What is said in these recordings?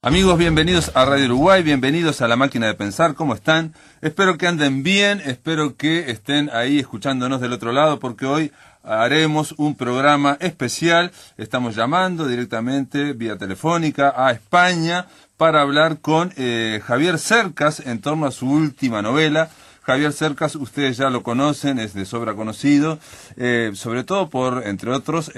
Amigos, bienvenidos a Radio Uruguay, bienvenidos a La Máquina de Pensar, ¿cómo están? Espero que anden bien, espero que estén ahí escuchándonos del otro lado, porque hoy haremos un programa especial. Estamos llamando directamente vía telefónica a España para hablar con Javier Cercas en torno a su última novela. Javier Cercas, ustedes ya lo conocen, es de sobra conocido, sobre todo por, entre otros,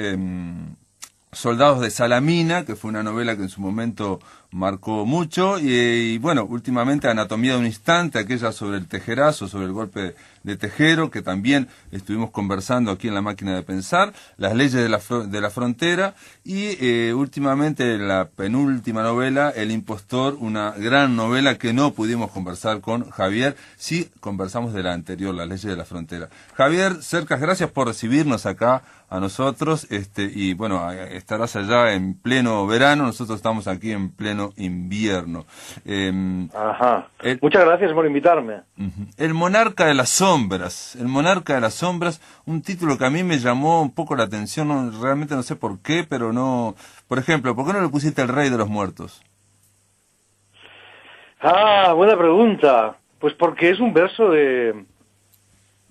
Soldados de Salamina, que fue una novela que en su momento marcó mucho, y bueno, últimamente Anatomía de un Instante, aquella sobre el tejerazo, sobre el golpe de Tejero, que también estuvimos conversando aquí en La Máquina de Pensar, Las leyes de la frontera, y últimamente la penúltima novela, El impostor, una gran novela que no pudimos conversar con Javier, sí conversamos de la anterior, Las leyes de la frontera. Javier Cercas, gracias por recibirnos acá a nosotros, y bueno, estarás allá en pleno verano, nosotros estamos aquí en pleno invierno. Ajá. Muchas gracias por invitarme. El monarca de las sombras, El monarca de las sombras, un título que a mí me llamó un poco la atención, realmente no sé por qué, pero no... Por ejemplo, ¿por qué no le pusiste El rey de los muertos? Ah, buena pregunta. Pues porque es un verso es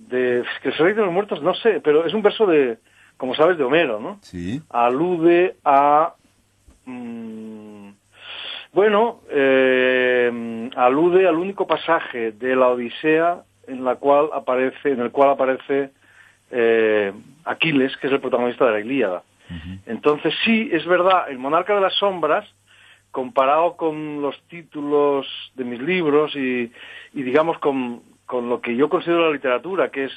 que el rey de los muertos, no sé, pero es un verso de, como sabes, de Homero, ¿no? Sí. Alude a... alude al único pasaje de la Odisea en el cual aparece Aquiles, que es el protagonista de la Ilíada. Entonces sí, es verdad, el monarca de las sombras, comparado con los títulos de mis libros y digamos con lo que yo considero la literatura, que es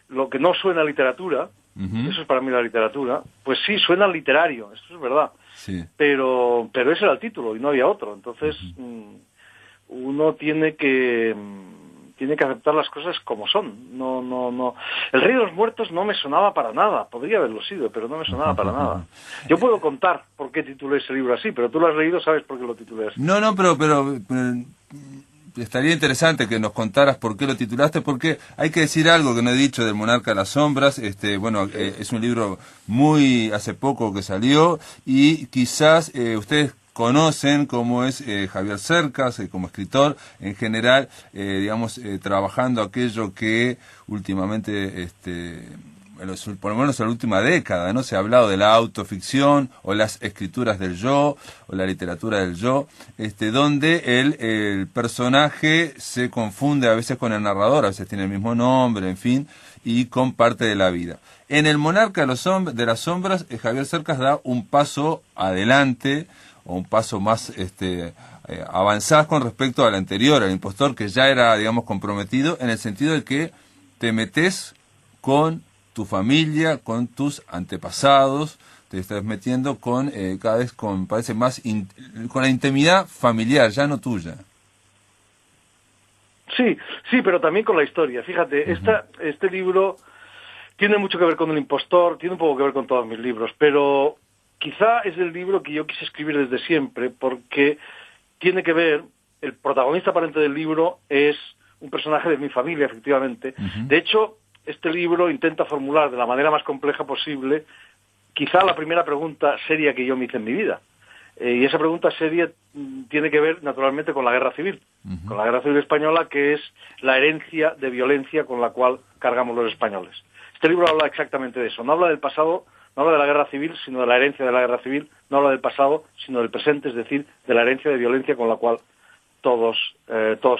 lo que no suena a literatura, eso es para mí la literatura, pues sí, suena literario, eso es verdad. Sí. Pero ese era el título y no había otro. Entonces uno tiene que aceptar las cosas como son. No. El rey de los muertos no me sonaba para nada. Podría haberlo sido, pero no me sonaba para nada. Yo puedo contar por qué titulé ese libro así, pero tú lo has leído, sabes por qué lo titulé así. No, pero estaría interesante que nos contaras por qué lo titulaste, porque hay que decir algo que no he dicho del Monarca de las Sombras. Es un libro muy hace poco que salió, y quizás ustedes conocen cómo es Javier Cercas como escritor en general, trabajando aquello que últimamente por lo menos en la última década, ¿no? Se ha hablado de la autoficción, o las escrituras del yo, o la literatura del yo, donde el personaje se confunde a veces con el narrador, a veces tiene el mismo nombre, en fin, y con parte de la vida. En El monarca de las sombras, Javier Cercas da un paso adelante, o un paso más avanzado con respecto al anterior, al impostor, que ya era, digamos, comprometido, en el sentido de que te metes con tu familia, con tus antepasados, te estás metiendo con cada vez parece más con la intimidad familiar, ya no tuya. Sí, pero también con la historia. Fíjate, este libro tiene mucho que ver con el impostor, tiene un poco que ver con todos mis libros, pero quizá es el libro que yo quise escribir desde siempre, porque tiene que ver, el protagonista aparente del libro es un personaje de mi familia, efectivamente. De hecho, este libro intenta formular de la manera más compleja posible quizá la primera pregunta seria que yo me hice en mi vida. Y esa pregunta seria tiene que ver naturalmente con la guerra civil, con la guerra civil española, que es la herencia de violencia con la cual cargamos los españoles. Este libro habla exactamente de eso, no habla del pasado, no habla de la guerra civil, sino de la herencia de la guerra civil, no habla del pasado, sino del presente, es decir, de la herencia de violencia con la cual todos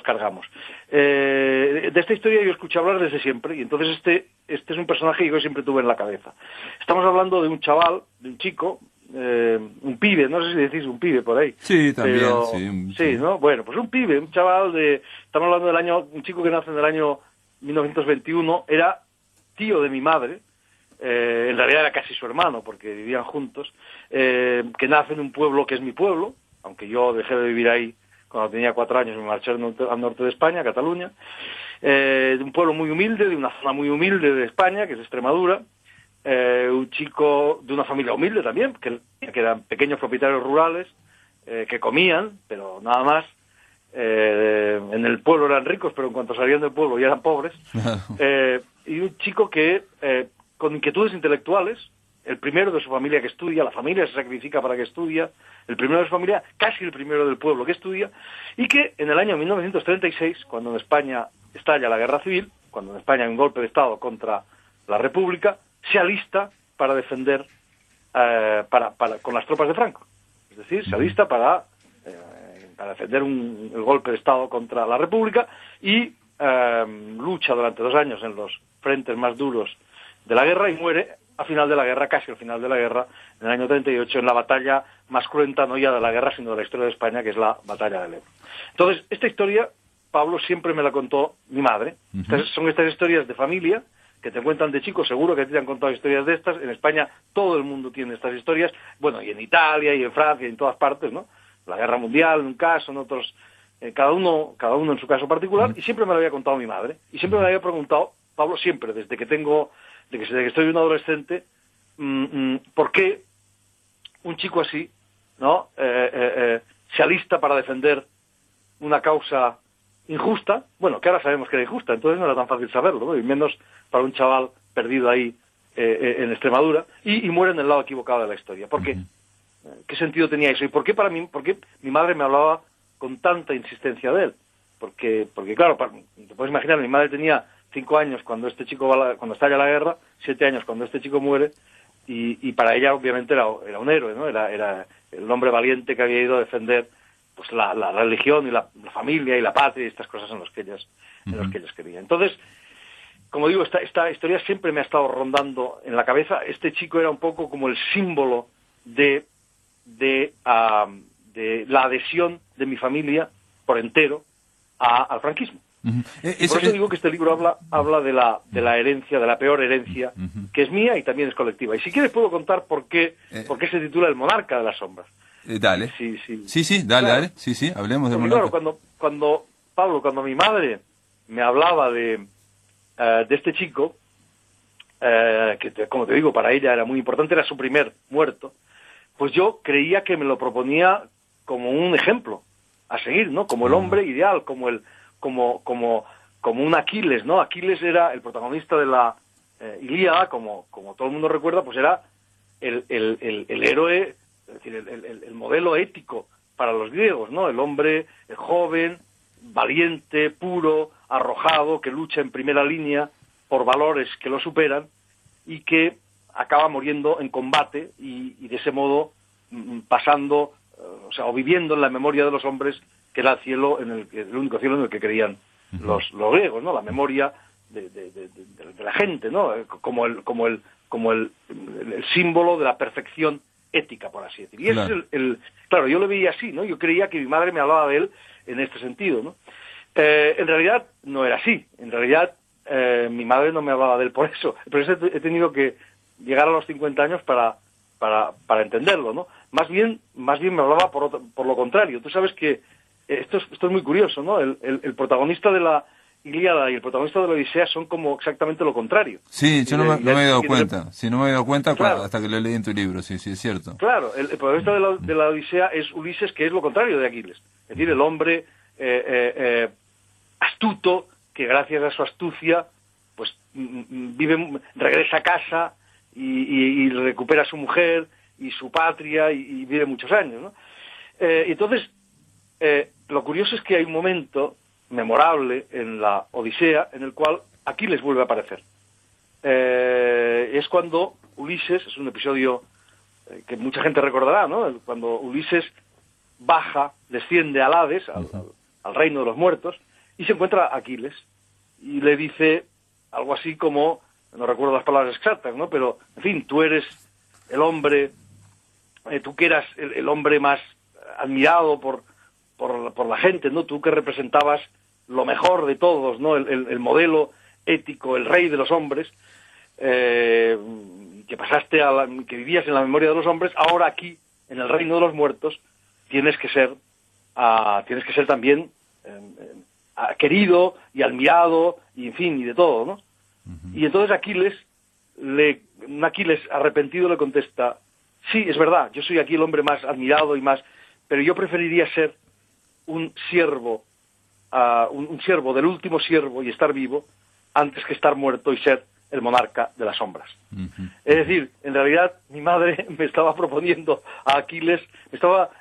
cargamos. De esta historia yo escuché hablar desde siempre, y entonces este es un personaje que yo siempre tuve en la cabeza. Estamos hablando de un chaval, de un chico, un pibe, no sé si decís un pibe por ahí. Sí, también, pero, sí. Sí, ¿no? Bueno, pues un pibe, un chaval estamos hablando un chico que nace en el año 1921, era tío de mi madre, en realidad era casi su hermano, porque vivían juntos, que nace en un pueblo que es mi pueblo, aunque yo dejé de vivir ahí cuando tenía 4 años, me marché al norte de España, a Cataluña, de un pueblo muy humilde, de una zona muy humilde de España, que es Extremadura, un chico de una familia humilde también, que eran pequeños propietarios rurales, que comían, pero nada más. En el pueblo eran ricos, pero en cuanto salían del pueblo ya eran pobres. Y un chico que, con inquietudes intelectuales, el primero de su familia que estudia, la familia se sacrifica para que estudia, el primero de su familia, casi el primero del pueblo que estudia, y que en el año 1936, cuando en España estalla la guerra civil, cuando en España hay un golpe de Estado contra la República, se alista para defender con las tropas de Franco. Es decir, se alista para defender el golpe de Estado contra la República y lucha durante 2 años en los frentes más duros de la guerra y muere al final de la guerra, casi al final de la guerra, en el año 38, en la batalla más cruenta, no ya de la guerra, sino de la historia de España, que es la batalla del Ebro. Entonces, esta historia, Pablo, siempre me la contó mi madre. Son estas historias de familia que te cuentan de chicos, seguro que a ti te han contado historias de estas. En España todo el mundo tiene estas historias, bueno, y en Italia, y en Francia, y en todas partes, ¿no? La Guerra Mundial, en un caso, en otros, cada uno en su caso particular, y siempre me lo había contado mi madre, y siempre me lo había preguntado, Pablo, siempre, desde que estoy un adolescente, ¿por qué un chico así, ¿no? Se alista para defender una causa injusta? Bueno, que ahora sabemos que era injusta, entonces no era tan fácil saberlo, ¿no? Y menos para un chaval perdido ahí en Extremadura, y muere en el lado equivocado de la historia. ¿Por qué? ¿Qué sentido tenía eso? ¿Y por qué mi madre me hablaba con tanta insistencia de él? Porque claro, te puedes imaginar, mi madre tenía 5 años cuando este chico cuando estalla la guerra, 7 años cuando este chico muere, y para ella obviamente era un héroe, ¿no? Era el hombre valiente que había ido a defender pues la religión y la familia y la patria y estas cosas en los que ellas querían. Entonces, como digo, esta historia siempre me ha estado rondando en la cabeza. Este chico era un poco como el símbolo de la adhesión de mi familia por entero al franquismo. Y por eso digo que este libro habla de la herencia, de la peor herencia, que es mía y también es colectiva. Y si quieres puedo contar por qué se titula El monarca de las sombras. Dale. Sí, dale, claro. dale. Sí, hablemos del monarca. Claro, cuando mi madre me hablaba de este chico, como te digo, para ella era muy importante, era su primer muerto, pues yo creía que me lo proponía como un ejemplo a seguir, ¿no? Como el hombre ideal, como un Aquiles, ¿no? Aquiles era el protagonista de la Ilíada, como todo el mundo recuerda, pues era el héroe, es decir, el modelo ético para los griegos, ¿no? El hombre joven, valiente, puro, arrojado, que lucha en primera línea por valores que lo superan y que acaba muriendo en combate y de ese modo pasando, o viviendo en la memoria de los hombres, que era el cielo, el único cielo en el que creían los griegos, ¿no? La memoria de la gente, ¿no? Como el símbolo de la perfección ética, por así decir. Y claro. Ese es claro, yo lo veía así, ¿no? Yo creía que mi madre me hablaba de él en este sentido, ¿no? En realidad no era así. En realidad mi madre no me hablaba de él por eso. Por eso he tenido que llegar a los 50 años para entenderlo, ¿no? Más bien me hablaba por lo contrario. Tú sabes que esto es muy curioso, ¿no? El protagonista de la Ilíada y el protagonista de la Odisea son como exactamente lo contrario. Sí, yo no me había dado cuenta. Sí, no me había dado cuenta claro. Hasta que lo leí en tu libro, sí, es cierto. Claro, el protagonista de la Odisea es Ulises, que es lo contrario de Aquiles. Es decir, el hombre astuto, que gracias a su astucia, pues regresa a casa y recupera a su mujer y su patria y vive muchos años, ¿no? Entonces, lo curioso es que hay un momento memorable en la Odisea en el cual Aquiles vuelve a aparecer. Es cuando Ulises, es un episodio que mucha gente recordará, ¿no? Cuando Ulises desciende al Hades, al reino de los muertos, y se encuentra a Aquiles y le dice algo así como, no recuerdo las palabras exactas, ¿no? Pero, en fin, tú eres el hombre, tú que eras el hombre más admirado por la gente, ¿no? Tú que representabas lo mejor de todos, ¿no? El modelo ético, el rey de los hombres, que que vivías en la memoria de los hombres, ahora aquí, en el reino de los muertos, tienes que ser también querido y admirado, y en fin, y de todo, ¿no? Y entonces Aquiles arrepentido le contesta: sí, es verdad, yo soy aquí el hombre más admirado pero yo preferiría ser un siervo del último siervo y estar vivo antes que estar muerto y ser El monarca de las sombras. Es decir, en realidad mi madre me estaba proponiendo a Aquiles,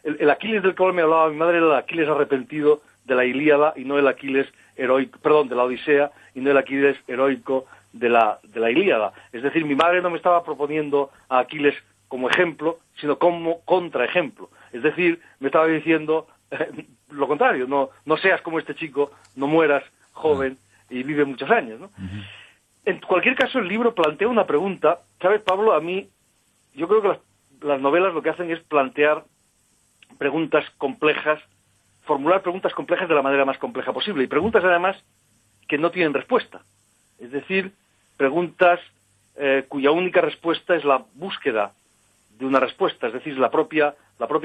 el Aquiles del cual me hablaba mi madre era el Aquiles arrepentido de la Ilíada y no el Aquiles heroico, perdón, de la Odisea y no el Aquiles heroico de la Ilíada. Es decir, mi madre no me estaba proponiendo a Aquiles como ejemplo, sino como contraejemplo. Es decir, me estaba diciendo lo contrario, no seas como este chico, no mueras joven y vive muchos años, ¿no? En cualquier caso, el libro plantea una pregunta. ¿Sabes, Pablo? A mí, yo creo que las novelas lo que hacen es plantear preguntas complejas, formular preguntas complejas de la manera más compleja posible. Y preguntas, además, que no tienen respuesta. Es decir, preguntas cuya única respuesta es la búsqueda de una respuesta, es decir, la propia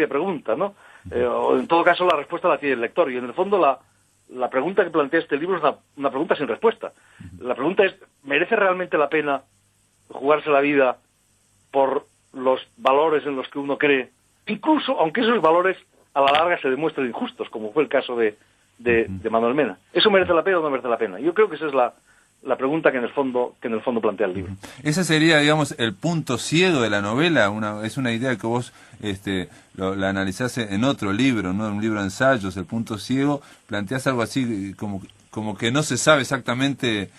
pregunta, ¿no? O en todo caso, la respuesta la tiene el lector. Y en el fondo, la pregunta que plantea este libro es una pregunta sin respuesta. La pregunta es, ¿merece realmente la pena jugarse la vida por los valores en los que uno cree? Incluso, aunque esos valores a la larga se demuestren injustos, como fue el caso de Manuel Mena. ¿Eso merece la pena o no merece la pena? Yo creo que esa es la pregunta que en el fondo plantea el libro. Ese sería, digamos, el punto ciego de la novela. Es una idea que vos la analizás en otro libro, ¿no? En un libro de ensayos, El punto ciego. Planteás algo así como que no se sabe exactamente,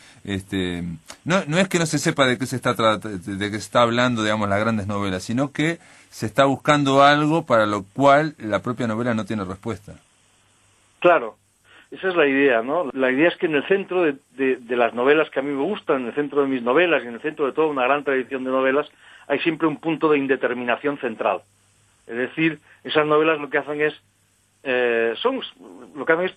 no es que no se sepa de qué se está hablando, digamos, las grandes novelas, sino que se está buscando algo para lo cual la propia novela no tiene respuesta. Claro. Esa es la idea, ¿no? La idea es que en el centro de las novelas que a mí me gustan, en el centro de mis novelas y en el centro de toda una gran tradición de novelas, hay siempre un punto de indeterminación central. Es decir, esas novelas lo que hacen es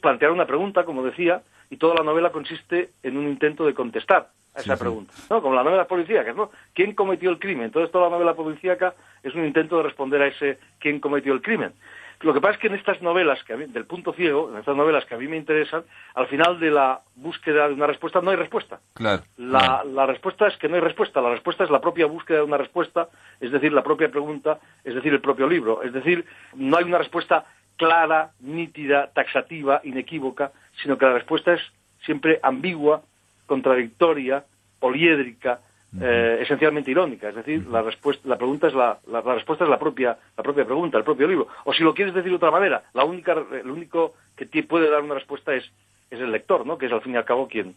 plantear una pregunta, como decía, y toda la novela consiste en un intento de contestar a esa pregunta, ¿no? Como la novela policíaca, ¿no? ¿Quién cometió el crimen? Entonces toda la novela policíaca es un intento de responder a ese ¿quién cometió el crimen? Lo que pasa es que en estas novelas, del punto ciego, en estas novelas que a mí me interesan, al final de la búsqueda de una respuesta no hay respuesta. Claro. La respuesta es que no hay respuesta. La respuesta es la propia búsqueda de una respuesta, es decir, la propia pregunta, es decir, el propio libro. Es decir, no hay una respuesta clara, nítida, taxativa, inequívoca, sino que la respuesta es siempre ambigua, contradictoria, poliédrica, esencialmente irónica. Es decir, la respuesta es la propia pregunta, el propio libro. O si lo quieres decir de otra manera, el único que puede dar una respuesta es el lector, ¿no? Que es al fin y al cabo quien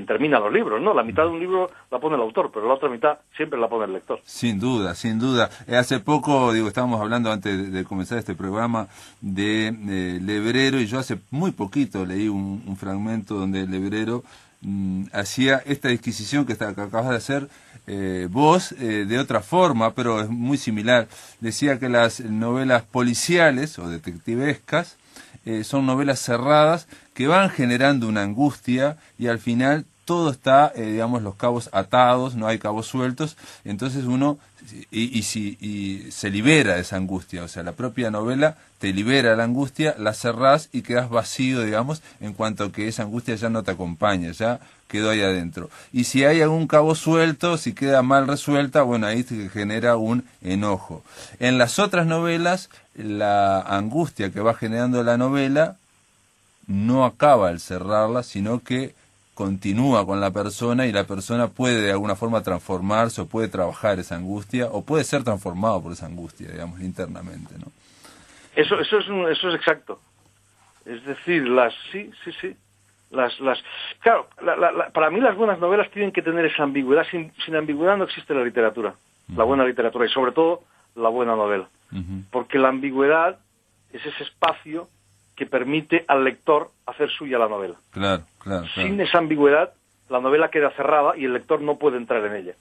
termina los libros, ¿no? La mitad de un libro la pone el autor, pero la otra mitad siempre la pone el lector. Sin duda, sin duda. Hace poco, estábamos hablando antes de comenzar este programa de Lebrero, y yo hace muy poquito leí un fragmento donde Lebrero hacía esta disquisición que acabas de hacer vos, de otra forma, pero es muy similar. Decía que las novelas policiales o detectivescas son novelas cerradas que van generando una angustia y al final todo está, digamos, los cabos atados, no hay cabos sueltos, entonces uno y se libera de esa angustia, o sea, la propia novela te libera la angustia, la cerrás y quedas vacío, digamos, en cuanto a que esa angustia ya no te acompaña, ya quedó ahí adentro. Y si hay algún cabo suelto, si queda mal resuelta, bueno, ahí te genera un enojo. En las otras novelas, la angustia que va generando la novela no acaba al cerrarla, sino que continúa con la persona y la persona puede de alguna forma transformarse o puede trabajar esa angustia o puede ser transformado por esa angustia, digamos, internamente, ¿no? Eso es exacto. Es decir, claro, para mí las buenas novelas tienen que tener esa ambigüedad. Sin ambigüedad no existe la literatura, la buena literatura y sobre todo la buena novela. Porque la ambigüedad es ese espacio que permite al lector hacer suya la novela. Claro. Sin esa ambigüedad, la novela queda cerrada y el lector no puede entrar en ella.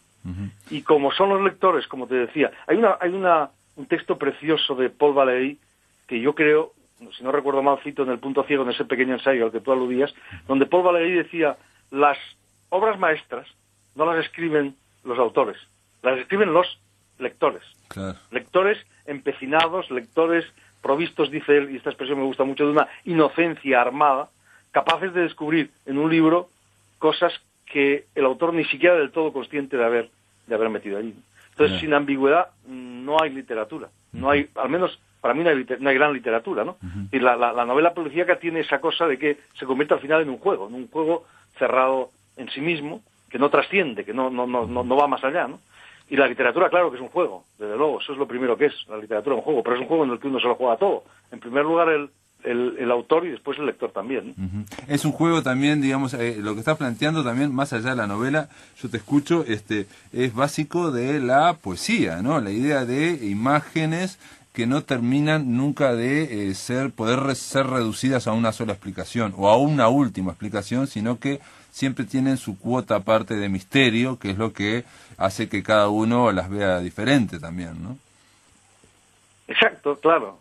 Y como son los lectores, como te decía, hay un texto precioso de Paul Valéry que yo creo, si no recuerdo mal, cito en El punto ciego, en ese pequeño ensayo al que tú aludías, donde Paul Valéry decía, las obras maestras no las escriben los autores, las escriben los lectores. Claro. Lectores empecinados, lectores provistos, dice él, y esta expresión me gusta mucho, de una inocencia armada, capaces de descubrir en un libro cosas que el autor ni siquiera del todo consciente de haber metido allí. Entonces, sin ambigüedad no hay literatura. No hay, al menos para mí no hay gran literatura, ¿no? Y la novela policíaca tiene esa cosa de que se convierte al final en un juego cerrado en sí mismo, que no trasciende, que no va más allá, ¿no? Y la literatura, claro que es un juego, desde luego, eso es lo primero que es, la literatura es un juego, pero es un juego en el que uno se lo juega todo. En primer lugar el autor y después el lector también, ¿no? Es un juego también, digamos, lo que estás planteando también, más allá de la novela, yo te escucho, es básico de la poesía, ¿no? La idea de imágenes que no terminan nunca de poder ser reducidas a una sola explicación o a una última explicación, sino que siempre tienen su cuota aparte de misterio, que es lo que hace que cada uno las vea diferente también, ¿no? Exacto, claro.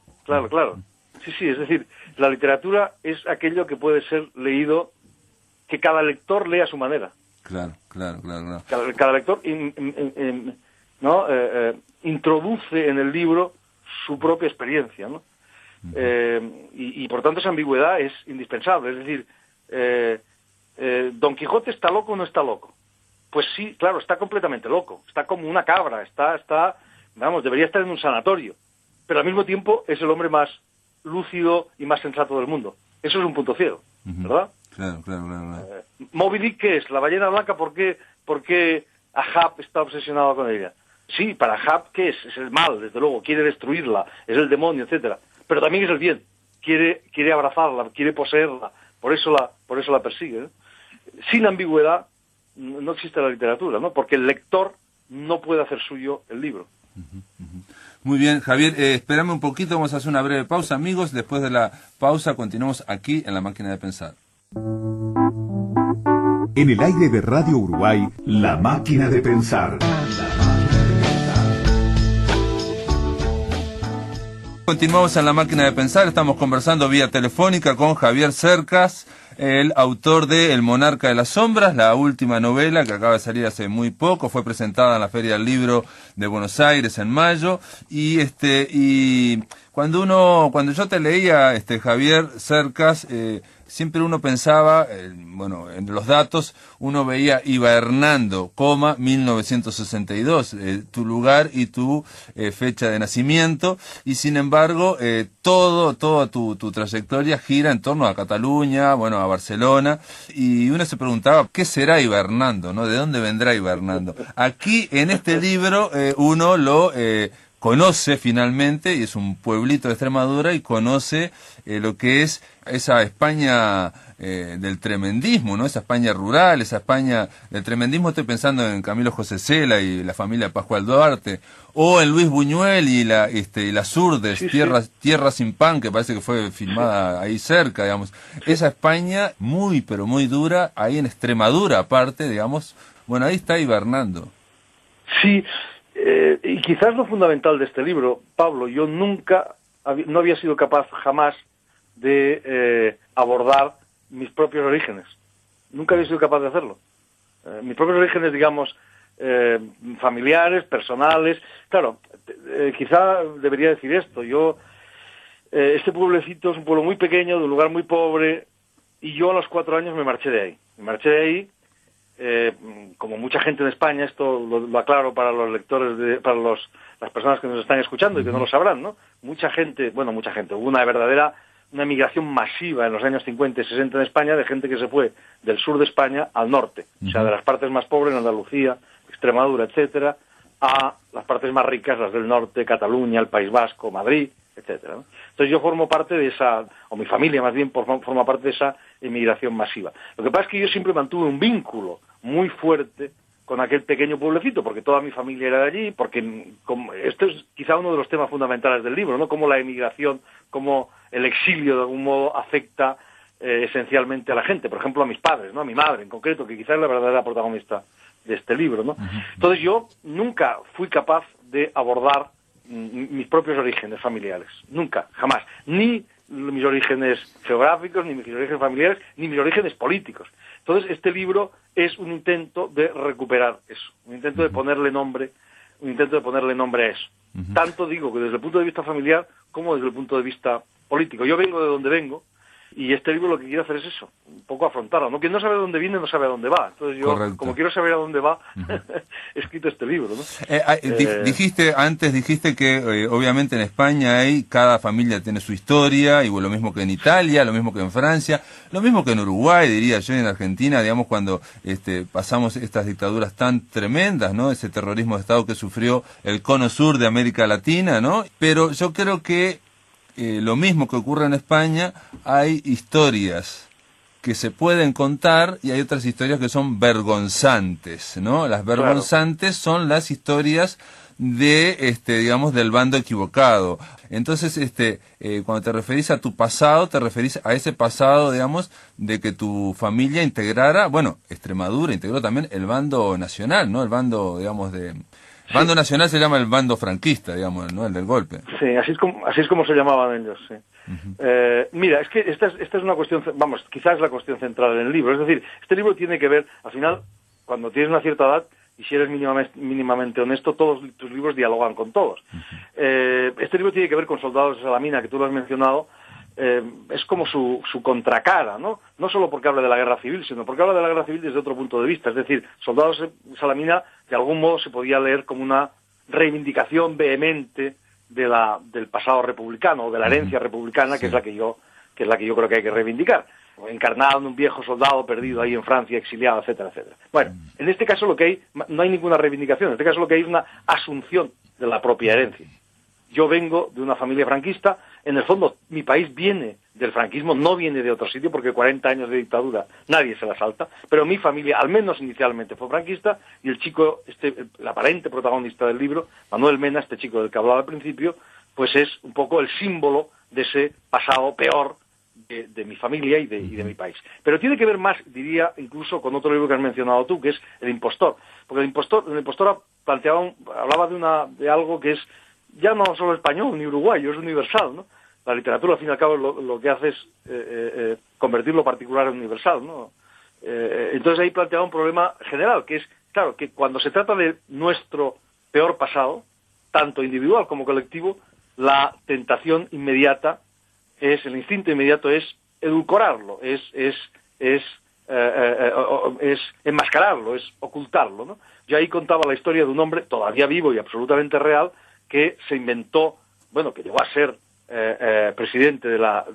Sí, es decir, la literatura es aquello que puede ser leído, que cada lector lea a su manera. Claro. Cada lector introduce en el libro su propia experiencia, ¿no? Y por tanto esa ambigüedad es indispensable. Es decir, Don Quijote está loco o no está loco. Pues sí, claro, está completamente loco. Está como una cabra, debería estar en un sanatorio. Pero al mismo tiempo es el hombre más lúcido y más sensato del mundo. Eso es un punto ciego, ¿verdad? Claro. Moby Dick, ¿qué es? La ballena blanca, ¿por qué Ahab está obsesionado con ella? Sí, para Ahab, ¿qué es? Es el mal, desde luego, quiere destruirla, es el demonio, etcétera. Pero también es el bien, quiere abrazarla, quiere poseerla, por eso la persigue, ¿no? Sin ambigüedad no existe la literatura, ¿no? Porque el lector no puede hacer suyo el libro. Muy bien, Javier, espérame un poquito, vamos a hacer una breve pausa, amigos. Después de la pausa continuamos aquí en La Máquina de Pensar. En el aire de Radio Uruguay, La Máquina de Pensar. Continuamos en La Máquina de Pensar, estamos conversando vía telefónica con Javier Cercas, el autor de El Monarca de las Sombras, la última novela que acaba de salir hace muy poco, fue presentada en la Feria del Libro de Buenos Aires en mayo, y cuando yo te leía, Javier Cercas, siempre uno pensaba, en los datos, uno veía hibernando, 1962, tu lugar y tu fecha de nacimiento, y sin embargo, toda tu trayectoria gira en torno a Cataluña, a Barcelona, y uno se preguntaba, ¿qué será hibernando, no? ¿De dónde vendrá hibernando? Aquí, en este libro, uno lo conoce finalmente, y es un pueblito de Extremadura, y conoce lo que es esa España del tremendismo, ¿no? Esa España rural, esa España del tremendismo. Estoy pensando en Camilo José Cela y la familia Pascual Duarte, o en Luis Buñuel y las Urdes, sí, Tierra sin pan, que parece que fue filmada ahí cerca, digamos. Esa España muy, pero muy dura, ahí en Extremadura aparte, digamos. Ahí está hibernando. Sí, y quizás lo fundamental de este libro, Pablo, yo no había sido capaz jamás de abordar mis propios orígenes. Nunca había sido capaz de hacerlo. Mis propios orígenes, digamos, familiares, personales. Claro, quizá debería decir esto. Este pueblecito es un pueblo muy pequeño, de un lugar muy pobre, y yo a los 4 años me marché de ahí. Como mucha gente en España, esto lo aclaro para los lectores, las personas que nos están escuchando y que no lo sabrán, ¿no? Mucha gente, hubo una migración masiva en los años 50 y 60 en España de gente que se fue del sur de España al norte, o sea, de las partes más pobres, Andalucía, Extremadura, etcétera, a las partes más ricas, las del norte, Cataluña, el País Vasco, Madrid, etcétera, ¿no? Entonces yo formo parte de esa, o mi familia más bien forma parte de esa emigración masiva. Lo que pasa es que yo siempre mantuve un vínculo muy fuerte con aquel pequeño pueblecito, porque toda mi familia era de allí, porque esto es quizá uno de los temas fundamentales del libro, ¿no? Cómo la emigración, cómo el exilio de algún modo afecta esencialmente a la gente, por ejemplo a mis padres, ¿no? A mi madre en concreto, que quizá es la verdadera protagonista de este libro, ¿no? Entonces yo nunca fui capaz de abordar mis propios orígenes familiares, nunca, jamás, ni mis orígenes geográficos, ni mis orígenes familiares, ni mis orígenes políticos. Entonces este libro es un intento de recuperar eso, un intento de ponerle nombre a eso. Tanto digo que desde el punto de vista familiar como desde el punto de vista político. Yo vengo de donde vengo Y este libro lo que quiere hacer es eso, un poco afrontarlo, ¿no? Quien no sabe de dónde viene no sabe a dónde va. Entonces yo, Correcto. como quiero saber a dónde va, he escrito este libro, ¿no? Dijiste que obviamente en España cada familia tiene su historia, y lo mismo que en Italia, lo mismo que en Francia, lo mismo que en Uruguay, diría yo, y en Argentina, digamos, cuando pasamos estas dictaduras tan tremendas, ¿no? Ese terrorismo de Estado que sufrió el cono sur de América Latina, ¿no? Pero yo creo que lo mismo que ocurre en España, hay historias que se pueden contar y hay otras historias que son vergonzantes, ¿no? Las vergonzantes son las historias de, digamos, del bando equivocado. Entonces, cuando te referís a tu pasado, te referís a ese pasado, digamos, de que tu familia integrara, bueno, Extremadura integró también el bando nacional, ¿no? El bando, digamos, el bando nacional se llama el bando franquista, digamos, ¿no? El del golpe. Sí, así es como se llamaban ellos, sí. Mira, es que esta es una cuestión, vamos, quizás la cuestión central en el libro. Es decir, este libro tiene que ver, al final, cuando tienes una cierta edad, y si eres mínimamente honesto, todos tus libros dialogan con todos. Este libro tiene que ver con Soldados de Salamina, que tú lo has mencionado. Es como su contracara, ¿no? No solo porque habla de la guerra civil, sino porque habla de la guerra civil desde otro punto de vista. Es decir, Soldados de Salamina, de algún modo, se podía leer como una reivindicación vehemente del pasado republicano, o de la herencia republicana, sí, que es la que yo creo que hay que reivindicar, encarnado en un viejo soldado perdido ahí en Francia, exiliado, etcétera, etcétera. Bueno, en este caso no hay ninguna reivindicación, en este caso lo que hay es una asunción de la propia herencia. Yo vengo de una familia franquista, en el fondo mi país viene del franquismo, no viene de otro sitio, porque 40 años de dictadura nadie se la salta, pero mi familia, al menos inicialmente, fue franquista, y el chico, el aparente protagonista del libro, Manuel Mena, este chico del que hablaba al principio, pues es un poco el símbolo de ese pasado peor de mi familia y de mi país. Pero tiene que ver más, diría, incluso con otro libro que has mencionado tú, que es El impostor, porque el impostor hablaba de algo que es ya no solo español ni uruguayo, es universal, ¿no? La literatura, al fin y al cabo, lo que hace es convertir lo particular en universal, ¿no? Entonces ahí planteaba un problema general, que es, claro, que cuando se trata de nuestro peor pasado, tanto individual como colectivo, la tentación inmediata el instinto inmediato es edulcorarlo, es enmascararlo, es ocultarlo, ¿no? Yo ahí contaba la historia de un hombre todavía vivo y absolutamente real, que se inventó, bueno, que llegó a ser presidente de la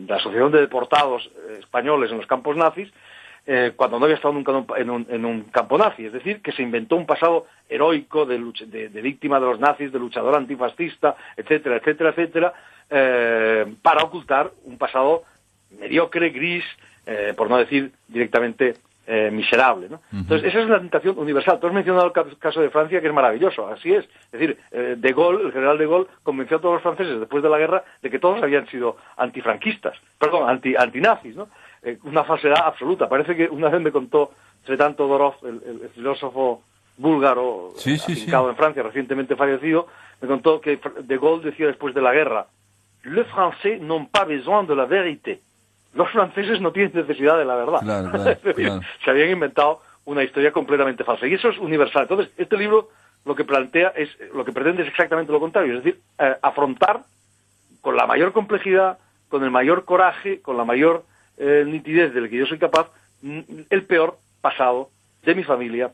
Asociación de Deportados Españoles en los campos nazis, cuando no había estado nunca en un campo nazi. Es decir, que se inventó un pasado heroico de víctima de los nazis, de luchador antifascista, etcétera, etcétera, etcétera, para ocultar un pasado mediocre, gris, por no decir directamente miserable, ¿no? Entonces, esa es una tentación universal. Tú has mencionado el caso de Francia, que es maravilloso, así es. Es decir, De Gaulle, el general De Gaulle, convenció a todos los franceses después de la guerra de que todos habían sido antinazis, ¿no? Una falsedad absoluta. Parece que una vez me contó Tsvetan Todorov, el filósofo búlgaro, afincado en Francia, recientemente fallecido, me contó que De Gaulle decía después de la guerra: «Les Français n'ont pas besoin de la vérité». Los franceses no tienen necesidad de la verdad. Claro. Se habían inventado una historia completamente falsa. Y eso es universal. Entonces, este libro lo que pretende es exactamente lo contrario. Es decir, afrontar con la mayor complejidad, con el mayor coraje, con la mayor nitidez del que yo soy capaz, el peor pasado de mi familia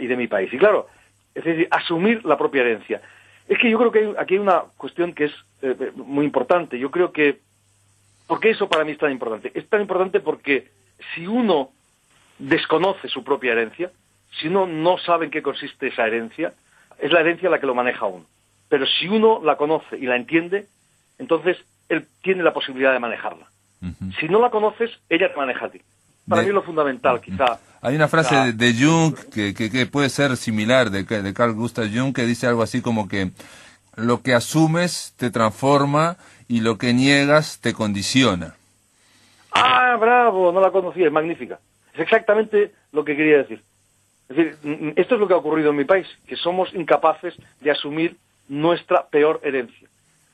y de mi país. Y claro, es decir, asumir la propia herencia. Es que yo creo que aquí hay una cuestión que es muy importante. Yo creo que ¿por qué eso para mí es tan importante? Es tan importante porque si uno desconoce su propia herencia, si uno no sabe en qué consiste esa herencia, es la herencia la que lo maneja a uno. Pero si uno la conoce y la entiende, entonces él tiene la posibilidad de manejarla. Si no la conoces, ella te maneja a ti. Para mí es lo fundamental, quizá. Hay una frase de Jung que puede ser similar, de Carl Gustav Jung, que dice algo así como que lo que asumes te transforma y lo que niegas te condiciona. ¡Ah, bravo! No la conocía, es magnífica. Es exactamente lo que quería decir. Es decir, esto es lo que ha ocurrido en mi país, que somos incapaces de asumir nuestra peor herencia.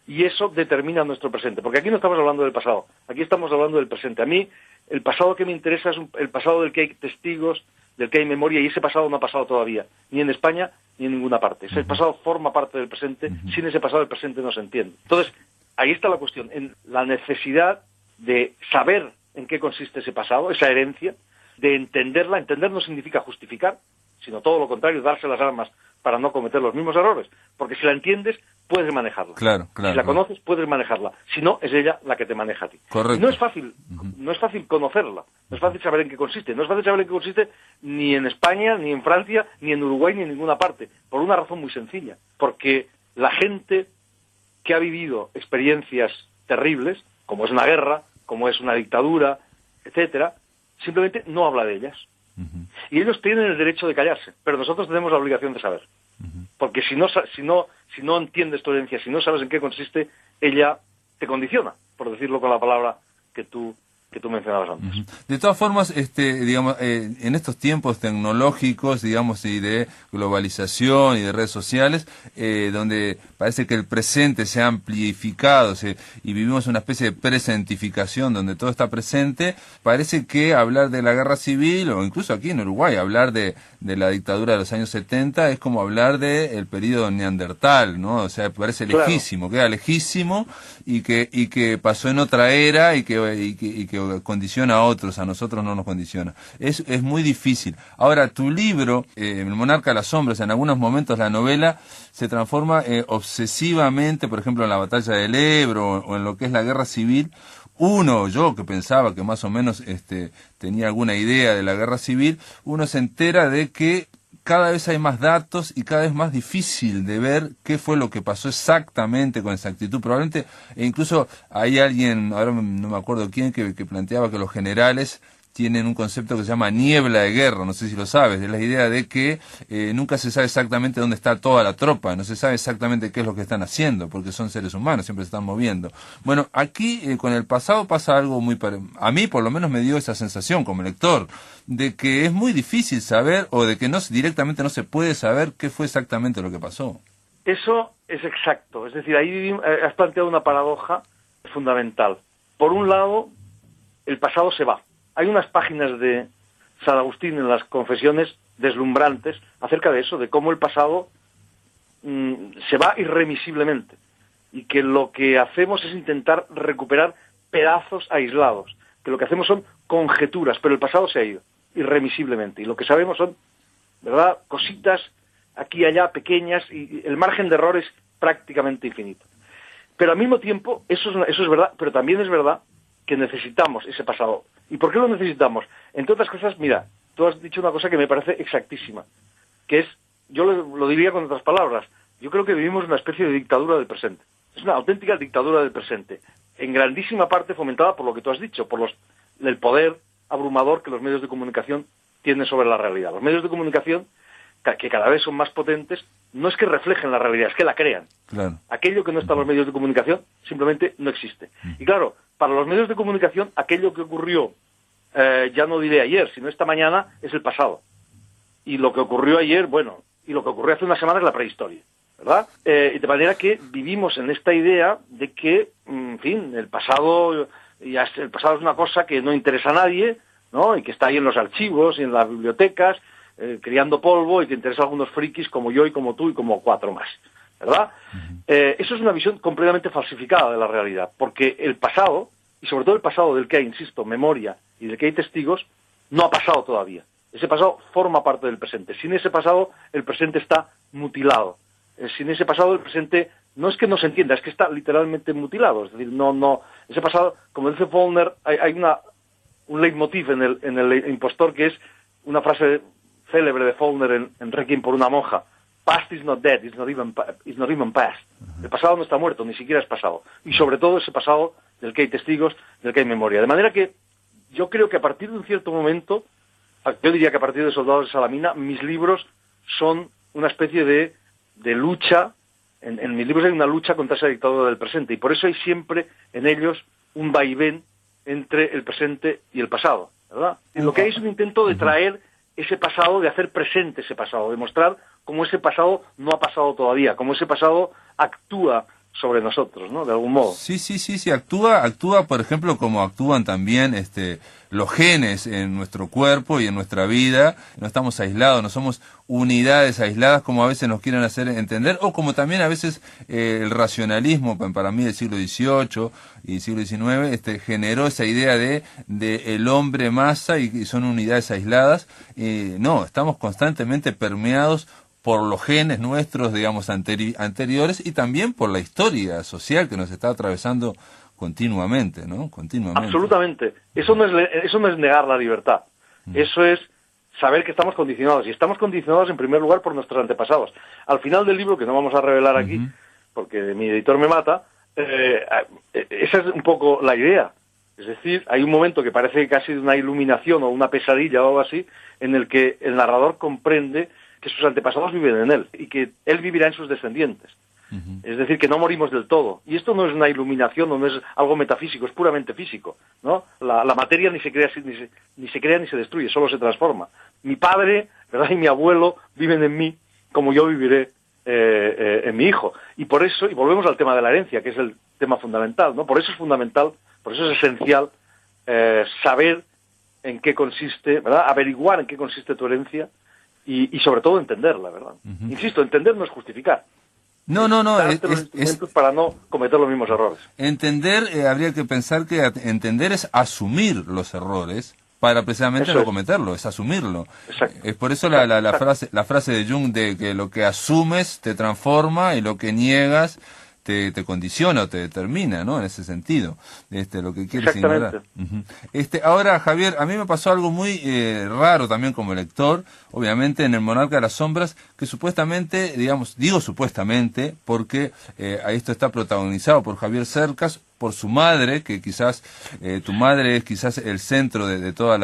Y eso determina nuestro presente. Porque aquí no estamos hablando del pasado, aquí estamos hablando del presente. A mí, el pasado que me interesa es el pasado del que hay testigos, del que hay memoria, y ese pasado no ha pasado todavía, ni en España ni en ninguna parte. Ese pasado forma parte del presente, sin ese pasado el presente no se entiende. Entonces, ahí está la cuestión, en la necesidad de saber en qué consiste ese pasado, esa herencia, de entenderla. Entender no significa justificar, sino todo lo contrario, darse las armas para no cometer los mismos errores. Porque si la entiendes, puedes manejarla. Claro, si la conoces, puedes manejarla. Si no, es ella la que te maneja a ti. Correcto. Y no es fácil, no es fácil conocerla, no es fácil saber en qué consiste. No es fácil saber en qué consiste ni en España, ni en Francia, ni en Uruguay, ni en ninguna parte. Por una razón muy sencilla. Porque la gente que ha vivido experiencias terribles, como es una guerra, como es una dictadura, etcétera, simplemente no habla de ellas. Y ellos tienen el derecho de callarse, pero nosotros tenemos la obligación de saber. Porque si no entiendes tu herencia, si no sabes en qué consiste, ella te condiciona, por decirlo con la palabra que tú mencionabas antes. De todas formas, digamos, en estos tiempos tecnológicos, digamos, y de globalización y de redes sociales, donde parece que el presente se ha amplificado y vivimos una especie de presentificación donde todo está presente, parece que hablar de la guerra civil, o incluso aquí en Uruguay, hablar de la dictadura de los años 70 es como hablar del periodo neandertal, ¿no? O sea, parece lejísimo, queda lejísimo y que pasó en otra era y que condiciona a otros, a nosotros no nos condiciona. Es muy difícil. Ahora, tu libro, El monarca de las sombras, en algunos momentos la novela se transforma obsesivamente, por ejemplo, en la batalla del Ebro o en lo que es la guerra civil. Yo que pensaba que más o menos tenía alguna idea de la guerra civil, uno se entera de que cada vez hay más datos y cada vez más difícil de ver qué fue lo que pasó exactamente con exactitud. Probablemente, incluso hay alguien, ahora no me acuerdo quién, que planteaba que los generales tienen un concepto que se llama niebla de guerra, no sé si lo sabes, es la idea de que nunca se sabe exactamente dónde está toda la tropa, no se sabe exactamente qué es lo que están haciendo, porque son seres humanos, siempre se están moviendo. Bueno, aquí con el pasado pasa algo a mí por lo menos me dio esa sensación como lector, de que es muy difícil saber, o de que directamente no se puede saber qué fue exactamente lo que pasó. Eso es exacto, es decir, ahí has planteado una paradoja fundamental. Por un lado, el pasado se va. Hay unas páginas de San Agustín en las Confesiones deslumbrantes acerca de eso, de cómo el pasado se va irremisiblemente y que lo que hacemos es intentar recuperar pedazos aislados, que lo que hacemos son conjeturas, pero el pasado se ha ido irremisiblemente y lo que sabemos son, ¿verdad?, cositas aquí y allá pequeñas y el margen de error es prácticamente infinito. Pero al mismo tiempo, eso es verdad, pero también es verdad que necesitamos ese pasado. ¿Y por qué lo necesitamos? Entre otras cosas, mira, tú has dicho una cosa que me parece exactísima, que es, yo lo diría con otras palabras, yo creo que vivimos una especie de dictadura del presente. Es una auténtica dictadura del presente, en grandísima parte fomentada por lo que tú has dicho, por el poder abrumador que los medios de comunicación tienen sobre la realidad. Los medios de comunicación, que cada vez son más potentes, no es que reflejen la realidad, es que la crean. Claro. Aquello que no está en los medios de comunicación simplemente no existe. Y claro, para los medios de comunicación, aquello que ocurrió, ya no diré ayer, sino esta mañana, es el pasado. Y lo que ocurrió ayer, bueno, y lo que ocurrió hace una semana es la prehistoria, ¿verdad? Y de manera que vivimos en esta idea de que, en fin, el pasado es una cosa que no interesa a nadie, ¿no? Y que está ahí en los archivos y en las bibliotecas, criando polvo, y que interesa a algunos frikis como yo y como tú y como 4 más, ¿verdad? Eso es una visión completamente falsificada de la realidad, porque el pasado, y sobre todo el pasado del que hay, insisto, memoria y del que hay testigos, no ha pasado todavía. Ese pasado forma parte del presente. Sin ese pasado, el presente está mutilado. Sin ese pasado, el presente no es que no se entienda, es que está literalmente mutilado. Es decir, ese pasado, como dice Faulkner, hay un leitmotiv en el impostor, que es una frase célebre de Faulkner en Requiem por una monja: Past is not dead, it's not even past. El pasado no está muerto, ni siquiera es pasado. Y sobre todo ese pasado del que hay testigos, del que hay memoria. De manera que yo creo que a partir de un cierto momento, yo diría que a partir de Soldados de Salamina, mis libros son una especie de lucha. En mis libros hay una lucha contra esa dictadura del presente, y por eso hay siempre en ellos un vaivén entre el presente y el pasado, ¿verdad? Y lo que hay es un intento de traer ese pasado, de hacer presente ese pasado, de mostrar cómo ese pasado no ha pasado todavía, cómo ese pasado actúa sobre nosotros, ¿no? De algún modo. Sí, actúa, por ejemplo, como actúan también los genes en nuestro cuerpo y en nuestra vida. No estamos aislados, no somos unidades aisladas como a veces nos quieren hacer entender, o como también a veces el racionalismo, para mí del siglo XVIII y siglo XIX, generó esa idea de el hombre masa y son unidades aisladas. No, estamos constantemente permeados por los genes nuestros, digamos, anteriores, y también por la historia social que nos está atravesando continuamente, ¿no? Continuamente. Absolutamente. Eso no es negar la libertad. Eso es saber que estamos condicionados. Y estamos condicionados, en primer lugar, por nuestros antepasados. Al final del libro, que no vamos a revelar aquí, porque mi editor me mata, esa es un poco la idea. Es decir, hay un momento que parece casi una iluminación o una pesadilla o algo así, en el que el narrador comprende que sus antepasados viven en él y que él vivirá en sus descendientes. Es decir, que no morimos del todo. Y esto no es una iluminación, no es algo metafísico, es puramente físico, ¿no? La materia ni se crea ni se destruye, solo se transforma. Mi padre, ¿verdad?, y mi abuelo viven en mí como yo viviré en mi hijo. Y por eso, y volvemos al tema de la herencia, que es el tema fundamental, ¿no? Por eso es fundamental, por eso es esencial saber en qué consiste, ¿verdad?, averiguar en qué consiste tu herencia, y sobre todo entenderla, ¿verdad? Insisto, entender no es justificar. No. Es para no cometer los mismos errores. Entender, habría que pensar que entender es asumir los errores para precisamente no cometerlo, es asumirlo. Exacto. Es por eso la frase de Jung de que lo que asumes te transforma y lo que niegas te condiciona o te determina, ¿no? En ese sentido, lo que quieres ignorar. Ahora, Javier, a mí me pasó algo muy raro también como lector, obviamente en El Monarca de las Sombras, que supuestamente, digo supuestamente, porque esto está protagonizado por Javier Cercas, por su madre, que quizás tu madre es quizás el centro de toda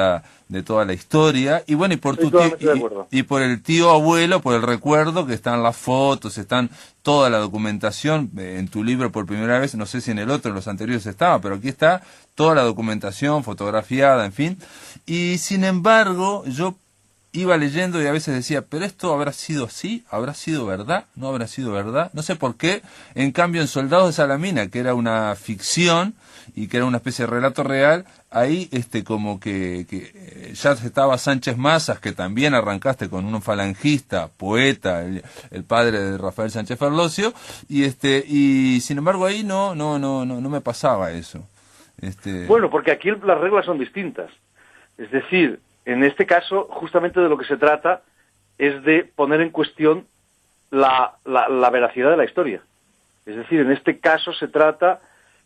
la historia, y bueno, y por tu tío, y por el tío abuelo, por el recuerdo, que están las fotos, están toda la documentación. En tu libro por primera vez, no sé si en el otro, en los anteriores estaba, pero aquí está toda la documentación fotografiada, en fin. Y sin embargo, yo iba leyendo y a veces decía, pero esto habrá sido así, habrá sido verdad, no habrá sido verdad, no sé por qué. En cambio, en Soldados de Salamina, que era una ficción y que era una especie de relato real, ahí como que ya estaba Sánchez Mazas, que también arrancaste con un falangista, poeta, el padre de Rafael Sánchez Ferlosio, y sin embargo ahí no me pasaba eso. Bueno, porque aquí las reglas son distintas. Es decir, en este caso, justamente de lo que se trata es de poner en cuestión la veracidad de la historia. Es decir, en este caso se trata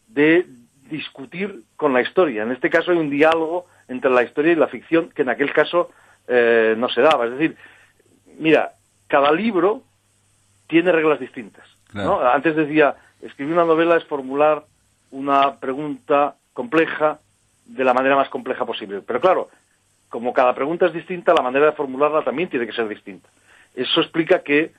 de discutir con la historia. En este caso hay un diálogo entre la historia y la ficción que en aquel caso no se daba. Es decir, mira, cada libro tiene reglas distintas, ¿no? Antes decía, escribir una novela es formular una pregunta compleja de la manera más compleja posible. Pero claro, como cada pregunta es distinta, la manera de formularla también tiene que ser distinta. Eso explica que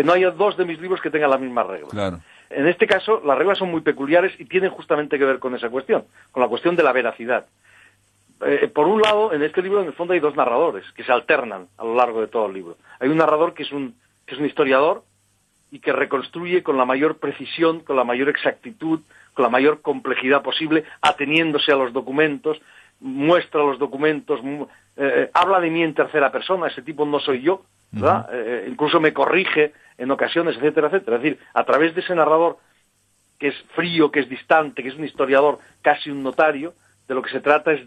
no haya dos de mis libros que tengan las mismas reglas. Claro. En este caso, las reglas son muy peculiares y tienen justamente que ver con esa cuestión, con la cuestión de la veracidad. Por un lado, en este libro, en el fondo, hay dos narradores que se alternan a lo largo de todo el libro. Hay un narrador que es un historiador y que reconstruye con la mayor precisión, con la mayor exactitud, con la mayor complejidad posible, ateniéndose a los documentos, muestra los documentos, habla de mí en tercera persona, ese tipo no soy yo, ¿verdad? Incluso me corrige en ocasiones, etcétera, etcétera. Es decir, a través de ese narrador que es frío, que es distante, que es un historiador, casi un notario, de lo que se trata es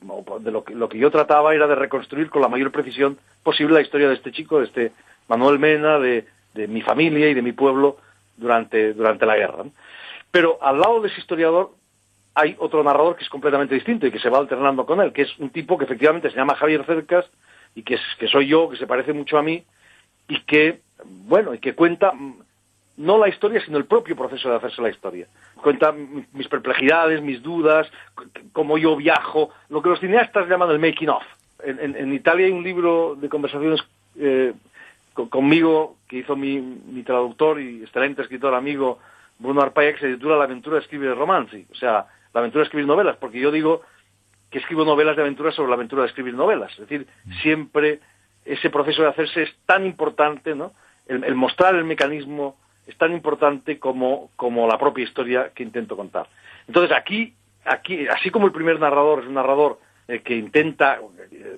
lo que yo trataba era de reconstruir con la mayor precisión posible la historia de este chico, de este Manuel Mena, de mi familia y de mi pueblo durante la guerra, ¿no? Pero al lado de ese historiador hay otro narrador que es completamente distinto y que se va alternando con él, que es un tipo que efectivamente se llama Javier Cercas y que soy yo, que se parece mucho a mí y que cuenta no la historia, sino el propio proceso de hacerse la historia. Cuenta mis perplejidades, mis dudas, cómo yo viajo, lo que los cineastas llaman el making of. En Italia hay un libro de conversaciones conmigo que hizo mi traductor y excelente escritor amigo Bruno Arpaia, que se titula La aventura de escribir romanzi, o sea, la aventura de escribir novelas, porque yo digo que escribo novelas de aventuras sobre la aventura de escribir novelas. Es decir, siempre ese proceso de hacerse es tan importante, ¿no? El mostrar el mecanismo es tan importante como la propia historia que intento contar. Entonces aquí, así como el primer narrador es un narrador que intenta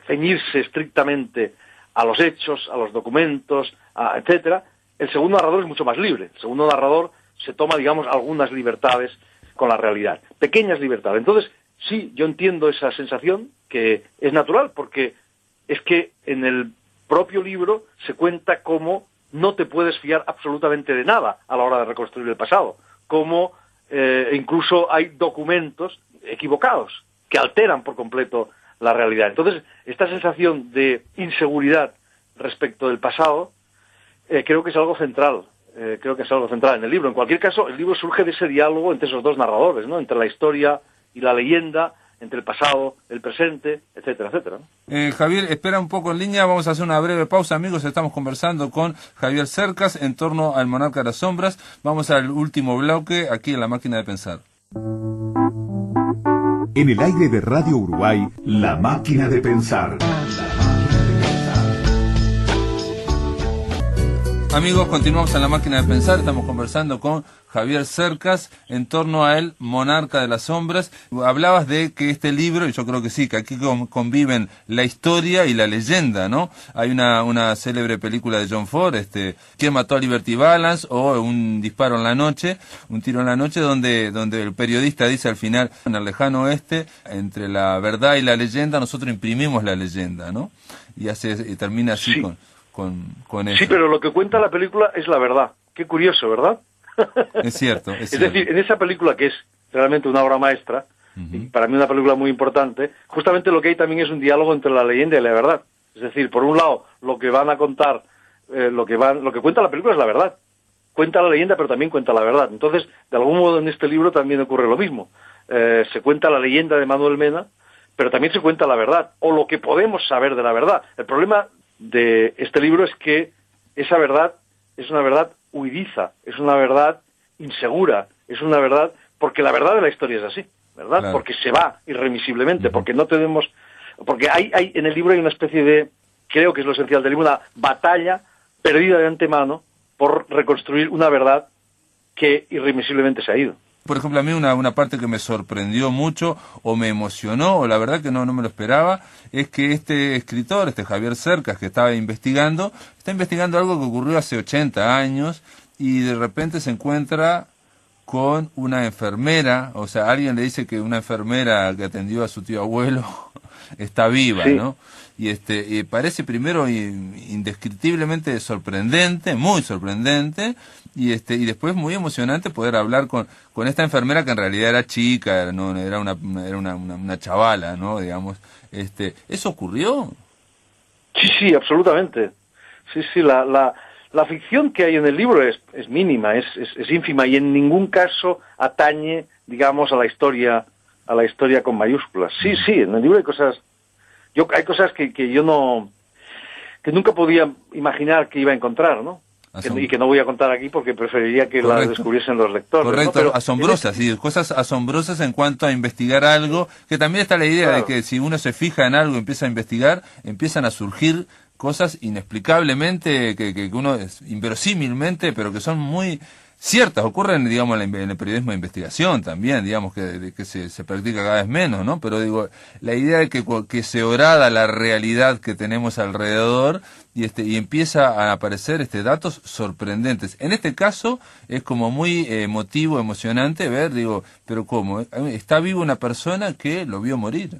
ceñirse estrictamente a los hechos, a los documentos, etcétera, el segundo narrador es mucho más libre. El segundo narrador se toma, digamos, algunas libertades con la realidad, pequeñas libertades. Entonces, sí, yo entiendo esa sensación, que es natural, porque es que en el propio libro se cuenta cómo no te puedes fiar absolutamente de nada a la hora de reconstruir el pasado, cómo incluso hay documentos equivocados que alteran por completo la realidad. Entonces, esta sensación de inseguridad respecto del pasado creo que es algo central. Creo que es algo central en el libro. En cualquier caso, el libro surge de ese diálogo entre esos dos narradores, ¿no? Entre la historia y la leyenda, entre el pasado, el presente, etcétera, etcétera, ¿no? Javier, espera un poco en línea, vamos a hacer una breve pausa, amigos. Estamos conversando con Javier Cercas en torno al Monarca de las Sombras. Vamos al último bloque aquí en La Máquina de Pensar. En el aire de Radio Uruguay, La Máquina de Pensar. Amigos, continuamos en La Máquina de Pensar, estamos conversando con Javier Cercas en torno a El Monarca de las Sombras. Hablabas de que este libro, y yo creo que sí, que aquí conviven la historia y la leyenda, ¿no? Hay una célebre película de John Ford, ¿Quién mató a Liberty Balance? O Un disparo en la noche, un tiro en la noche, donde el periodista dice al final, en el lejano oeste, entre la verdad y la leyenda, nosotros imprimimos la leyenda, ¿no? Y termina así sí. con eso. Sí, pero lo que cuenta la película es la verdad. Qué curioso, ¿verdad? Es cierto. Es decir, en esa película, que es realmente una obra maestra, y para mí una película muy importante, justamente lo que hay también es un diálogo entre la leyenda y la verdad. Es decir, por un lado, lo que van a contar, lo que cuenta la película es la verdad. Cuenta la leyenda, pero también cuenta la verdad. Entonces, de algún modo en este libro también ocurre lo mismo. Se cuenta la leyenda de Manuel Mena, pero también se cuenta la verdad, o lo que podemos saber de la verdad. El problema de este libro es que esa verdad es una verdad huidiza, es una verdad insegura, es una verdad, porque la verdad de la historia es así, ¿verdad? Claro. Porque se va irremisiblemente, porque no tenemos, porque hay en el libro hay una especie de, creo que es lo esencial del libro, una batalla perdida de antemano por reconstruir una verdad que irremisiblemente se ha ido. Por ejemplo, a mí una parte que me sorprendió mucho, o me emocionó, o la verdad que no me lo esperaba, es que este escritor, Javier Cercas, que está investigando algo que ocurrió hace 80 años, y de repente se encuentra con una enfermera, o sea, alguien le dice que una enfermera que atendió a su tío abuelo está viva, sí. ¿no? Y parece primero indescriptiblemente sorprendente, muy sorprendente, y después muy emocionante poder hablar con esta enfermera que en realidad era chica, no era una chavala, ¿no? Digamos, ¿eso ocurrió? Sí, absolutamente. Sí, la ficción que hay en el libro es mínima, es ínfima, y en ningún caso atañe, digamos, a la historia con mayúsculas. Sí, en el libro hay cosas que yo que nunca podía imaginar que iba a encontrar, ¿no? Y que no voy a contar aquí porque preferiría que la descubriesen los lectores. Correcto, ¿no? Pero asombrosas, sí, cosas asombrosas en cuanto a investigar algo, que también está la idea de que si uno se fija en algo y empieza a investigar, empiezan a surgir cosas inexplicablemente, que uno, inverosímilmente, pero que son muy ciertas, ocurren, digamos, en el periodismo de investigación también, digamos, que se practica cada vez menos, ¿no? Pero digo, la idea de que se horada la realidad que tenemos alrededor y empieza a aparecer datos sorprendentes. En este caso es como muy emotivo, emocionante ver, digo, pero ¿cómo? Está viva una persona que lo vio morir.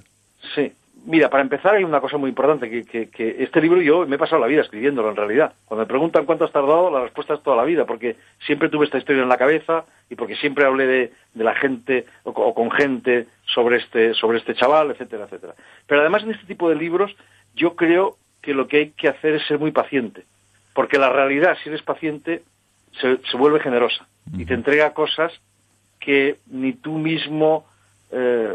Sí. Mira, para empezar hay una cosa muy importante, que este libro yo me he pasado la vida escribiéndolo en realidad. Cuando me preguntan cuánto has tardado, la respuesta es toda la vida, porque siempre tuve esta historia en la cabeza y porque siempre hablé de la gente o con gente sobre este chaval, etcétera, etcétera. Pero además en este tipo de libros yo creo que lo que hay que hacer es ser muy paciente, porque la realidad, si eres paciente, se vuelve generosa y te entrega cosas que ni tú mismo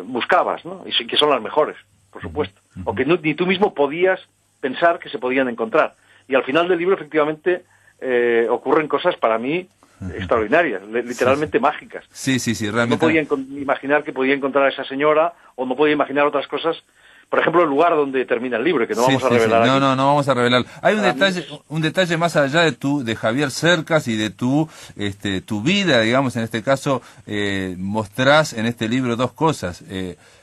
buscabas, ¿no? Y que son las mejores, por supuesto, o que ni tú mismo podías pensar que se podían encontrar. Y al final del libro, efectivamente, ocurren cosas para mí extraordinarias, literalmente mágicas. Sí, realmente. No podía imaginar que podía encontrar a esa señora, o no podía imaginar otras cosas, por ejemplo, el lugar donde termina el libro, que no vamos a revelar aquí. No vamos a revelar. Hay un detalle más allá de Javier Cercas y de tu vida, digamos, en este caso, mostrás en este libro dos cosas.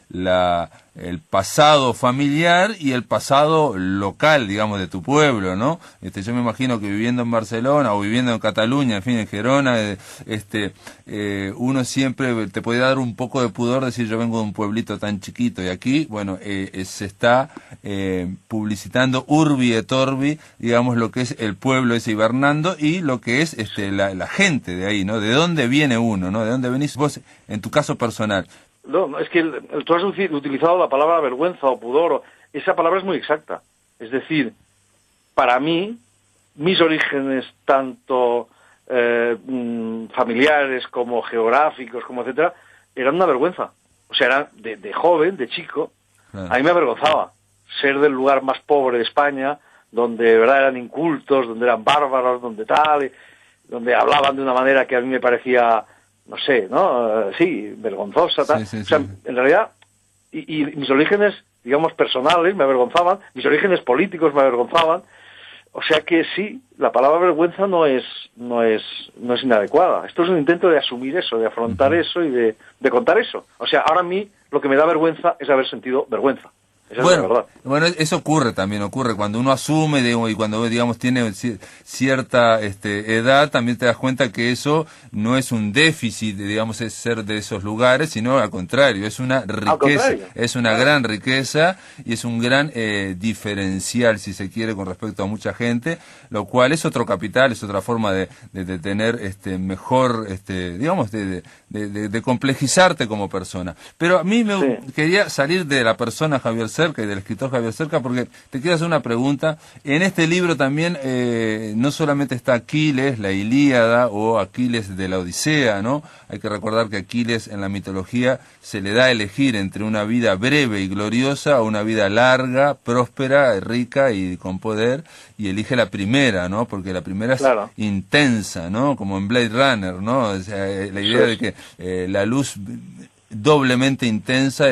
El pasado familiar y el pasado local, digamos, de tu pueblo, ¿no? Yo me imagino que viviendo en Barcelona o viviendo en Cataluña, en fin, en Gerona, uno siempre te puede dar un poco de pudor decir yo vengo de un pueblito tan chiquito, y aquí, bueno, se está publicitando urbi et orbi, digamos, lo que es el pueblo ese hibernando y lo que es la gente de ahí, ¿no? De dónde viene uno, ¿no? De dónde venís vos, en tu caso personal. No, es que tú has utilizado la palabra vergüenza o pudor. Esa palabra es muy exacta. Es decir, para mí, mis orígenes, tanto familiares como geográficos, como etcétera, eran una vergüenza. O sea, era de joven, de chico, a mí me avergonzaba ser del lugar más pobre de España, donde de verdad eran incultos, donde eran bárbaros, donde tal, donde hablaban de una manera que a mí me parecía... no sé, ¿no? Sí, vergonzosa, tal. Sí, o sea, en realidad, y mis orígenes, digamos, personales me avergonzaban, mis orígenes políticos me avergonzaban, o sea que sí, la palabra vergüenza no es inadecuada. Esto es un intento de asumir eso, de afrontar eso y de contar eso. O sea, ahora a mí lo que me da vergüenza es haber sentido vergüenza. Esa es la verdad. Bueno, eso ocurre cuando uno asume, y cuando, digamos, tiene cierta edad, también te das cuenta que eso no es un déficit, digamos, es ser de esos lugares, sino al contrario, es una riqueza, es una gran riqueza y es un gran diferencial, si se quiere, con respecto a mucha gente, lo cual es otro capital, es otra forma de tener mejor, digamos, de complejizarte como persona. Pero a mí quería salir de la persona Javier Cerca y del escritor Javier Cerca, porque te quiero hacer una pregunta. En este libro también no solamente está Aquiles, la Ilíada, o Aquiles de la Odisea, ¿no? Hay que recordar que Aquiles en la mitología se le da a elegir entre una vida breve y gloriosa o una vida larga, próspera, rica y con poder, y elige la primera, ¿no? Porque la primera es intensa, ¿no? Como en Blade Runner, ¿no? O sea, la idea de que la luz doblemente intensa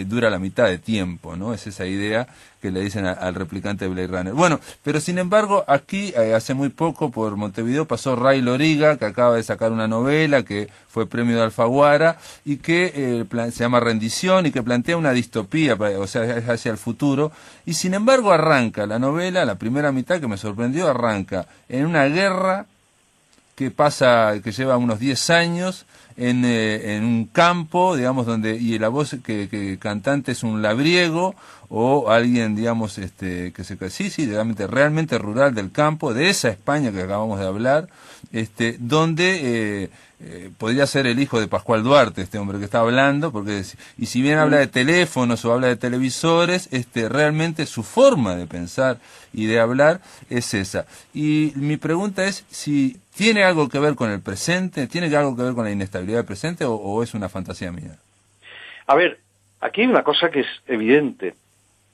dura la mitad de tiempo, ¿no? Es esa idea que le dicen al replicante de Blade Runner. Bueno, pero sin embargo, aquí hace muy poco por Montevideo pasó Ray Loriga, que acaba de sacar una novela que fue premio de Alfaguara y que se llama Rendición y que plantea una distopía, o sea, es hacia el futuro, y sin embargo arranca la novela, la primera mitad que me sorprendió, arranca en una guerra que lleva unos 10 años en un campo, digamos, y la voz que cantante es un labriego o alguien, digamos, realmente rural del campo, de esa España que acabamos de hablar, donde podría ser el hijo de Pascual Duarte, este hombre que está hablando, y si bien habla de teléfonos o habla de televisores, realmente su forma de pensar y de hablar es esa. Y mi pregunta es si tiene algo que ver con el presente, tiene algo que ver con la inestabilidad del presente o es una fantasía mía. A ver, aquí hay una cosa que es evidente,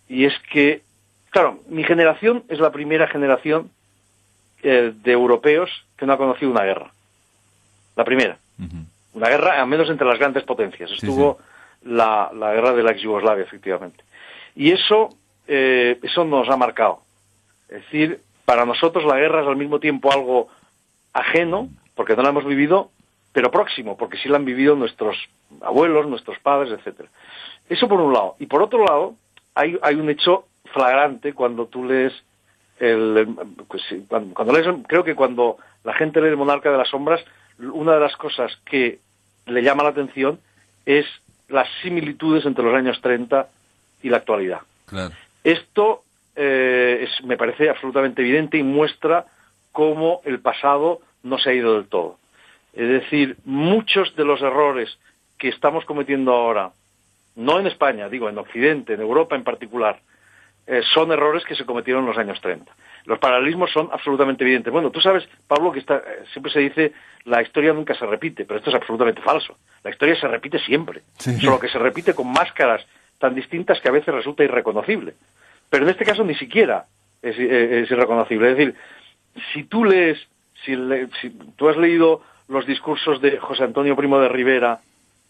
y es que, claro, mi generación es la primera generación de europeos que no ha conocido una guerra. La primera. Una guerra, al menos entre las grandes potencias. Estuvo la guerra de la ex Yugoslavia, efectivamente. Y eso nos ha marcado. Es decir, para nosotros la guerra es al mismo tiempo algo ajeno, porque no la hemos vivido, pero próximo, porque sí la han vivido nuestros abuelos, nuestros padres, etcétera. Eso por un lado. Y por otro lado, hay un hecho flagrante cuando tú lees cuando lees, creo que cuando la gente lee El monarca de las sombras, una de las cosas que le llama la atención es las similitudes entre los años 30 y la actualidad. Claro. Esto me parece absolutamente evidente y muestra cómo el pasado no se ha ido del todo. Es decir, muchos de los errores que estamos cometiendo ahora, no en España, digo en Occidente, en Europa en particular, son errores que se cometieron en los años 30. Los paralelismos son absolutamente evidentes. Bueno, tú sabes, Pablo, que siempre se dice la historia nunca se repite, pero esto es absolutamente falso. La historia se repite siempre, solo que se repite con máscaras tan distintas que a veces resulta irreconocible. Pero en este caso ni siquiera es irreconocible. Es decir, si tú lees, si tú has leído los discursos de José Antonio Primo de Rivera,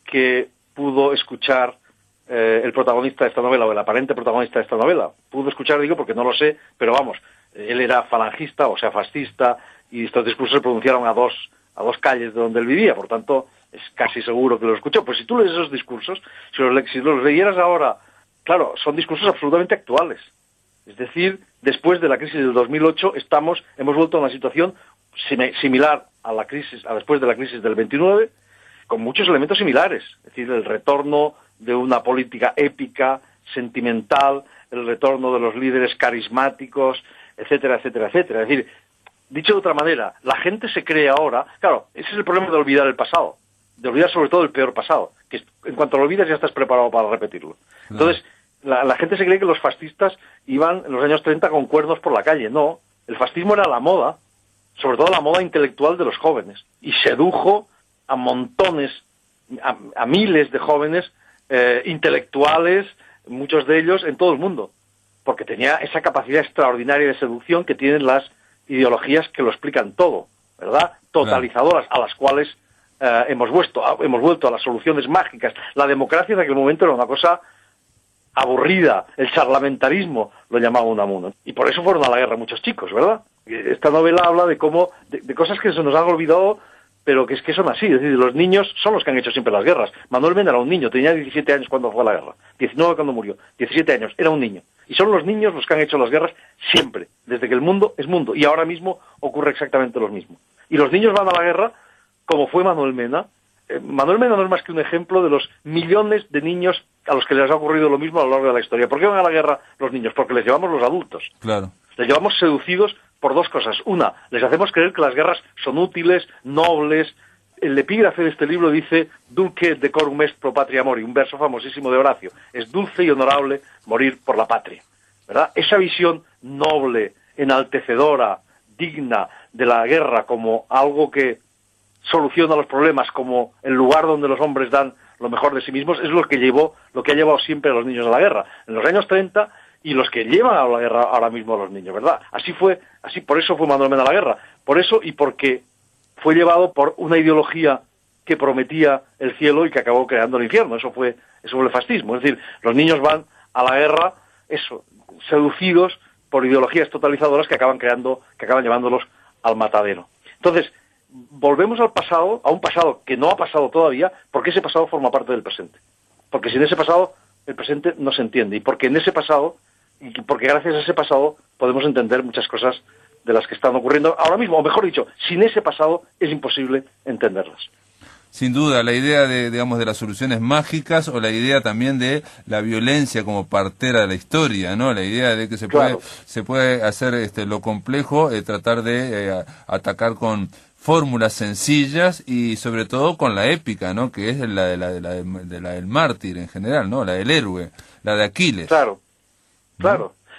que pudo escuchar el protagonista de esta novela, o el aparente protagonista de esta novela? Pudo escuchar, digo, porque no lo sé, pero vamos, él era falangista, o sea, fascista, y estos discursos se pronunciaron a dos calles de donde él vivía, por tanto, es casi seguro que lo escuchó. Pues si tú lees esos discursos, si los leyeras ahora, claro, son discursos absolutamente actuales. Es decir, después de la crisis del 2008 hemos vuelto a una situación similar a después de la crisis del 29, con muchos elementos similares. Es decir, el retorno de una política épica, sentimental, el retorno de los líderes carismáticos, etcétera, etcétera, etcétera. Es decir, dicho de otra manera, la gente se cree ahora, claro, ese es el problema de olvidar el pasado, de olvidar sobre todo el peor pasado, que en cuanto lo olvidas ya estás preparado para repetirlo. Entonces, la gente se cree que los fascistas iban en los años 30 con cuernos por la calle. No, el fascismo era la moda, sobre todo la moda intelectual de los jóvenes, y sedujo a montones, a miles de jóvenes intelectuales, muchos de ellos en todo el mundo, porque tenía esa capacidad extraordinaria de seducción que tienen las ideologías que lo explican todo, ¿verdad? Totalizadoras, a las cuales hemos vuelto a las soluciones mágicas. La democracia en aquel momento era una cosa aburrida, el parlamentarismo lo llamaba Unamuno, y por eso fueron a la guerra muchos chicos, ¿verdad? Esta novela habla de cómo, de cosas que se nos han olvidado, pero que es que son así. Es decir, los niños son los que han hecho siempre las guerras. Manuel Mena era un niño, tenía 17 años cuando fue a la guerra, 19 cuando murió, 17 años, era un niño. Y son los niños los que han hecho las guerras siempre, desde que el mundo es mundo, y ahora mismo ocurre exactamente lo mismo. Y los niños van a la guerra como fue Manuel Mena. Manuel Mena no es más que un ejemplo de los millones de niños a los que les ha ocurrido lo mismo a lo largo de la historia. ¿Por qué van a la guerra los niños? Porque les llevamos los adultos. Claro. Les llevamos seducidos por dos cosas. Una, les hacemos creer que las guerras son útiles, nobles. El epígrafe de este libro dice «Dulce decorum est pro patria mori», un verso famosísimo de Horacio. Es dulce y honorable morir por la patria, ¿verdad? Esa visión noble, enaltecedora, digna de la guerra como algo que soluciona los problemas, como el lugar donde los hombres dan lo mejor de sí mismos, es lo que ha llevado siempre a los niños a la guerra. En los años 30, y los que llevan a la guerra ahora mismo a los niños, ¿verdad? Por eso fue Manuel Mena a la guerra. Por eso, y porque fue llevado por una ideología que prometía el cielo y que acabó creando el infierno. Eso fue el fascismo. Es decir, los niños van a la guerra, seducidos por ideologías totalizadoras que acaban llevándolos al matadero. Entonces, volvemos al pasado, a un pasado que no ha pasado todavía, porque ese pasado forma parte del presente. Porque sin ese pasado, el presente no se entiende. Y porque en ese pasado, y porque gracias a ese pasado, podemos entender muchas cosas de las que están ocurriendo ahora mismo. O mejor dicho, sin ese pasado es imposible entenderlas. Sin duda, la idea de las soluciones mágicas, o la idea también de la violencia como partera de la historia, ¿no? La idea de que se puede hacer lo complejo, tratar de atacar con fórmulas sencillas y sobre todo con la épica, ¿no? Que es la del mártir en general, ¿no? La del héroe, la de Aquiles. Claro.